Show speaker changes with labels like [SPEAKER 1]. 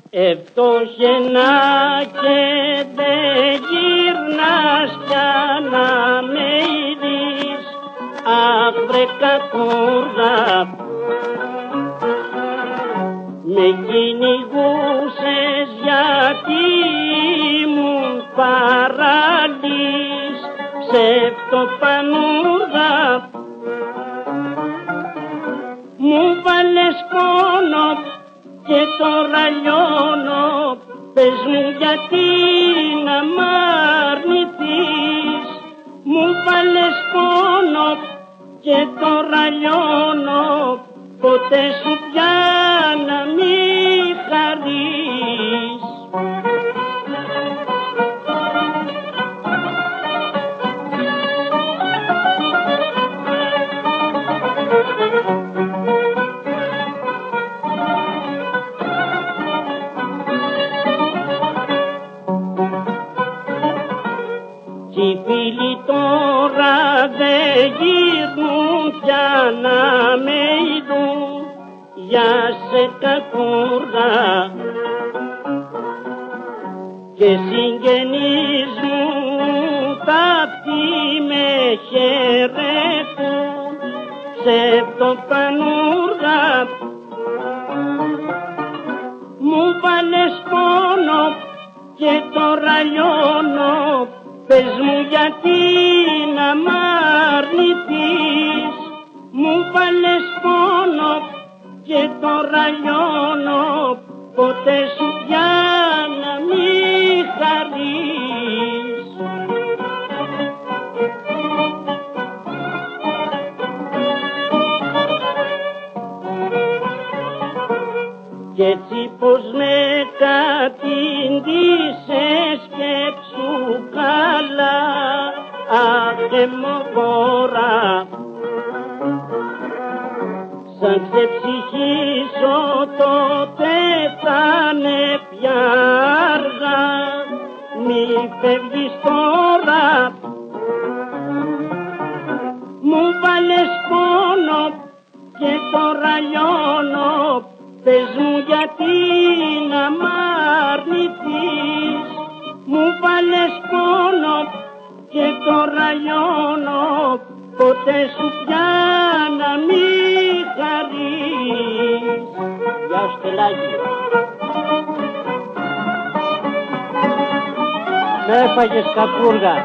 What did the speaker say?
[SPEAKER 1] Ευτόχαινα και δε γύρνας πια να με είδεις, αχ βρε κακούργα. Με κυνηγούσες γιατί ήμουν παραλής, ψευτοπανούρδα. Μου βάλες πόνο και τώρα λιώνω, πες μου γιατί να μ' αρνηθείς. Μου βάλες πόνο και τώρα λιώνω, ποτέ σου πια να μη χαρείς. Κι οι φίλοι τώρα δεν γυρνούν πια να με ειδούν, για σε κακούργα. Και συγγενείς μου τα αυτοί με χαιρετούν, ψευτοπανούρδα. Μου βάλες πόνο και τώρα λιώνω, πες μου γιατί να μ' αρνηθείς. Μου βάλες πόνο και τώρα λιώνω, ποτέ σου πια να μη χαρείς. Κι έτσι πως με κατήντησες σκέψου καλά, αχ αιμοβόρα. Σαν ξεψυχήσω τότε θα'ναι πια αργά, μη φεύγεις τώρα. Μου βάλες πόνο και τώρα λιώνω, πες μου γιατί να μ' αρνηθείς. Μου βάλες πόνο και τώρα λιώνω, ποτέ σου πια να μη χαρείς. Γεια σου Στελάκη. Με έφαγες κακούργα.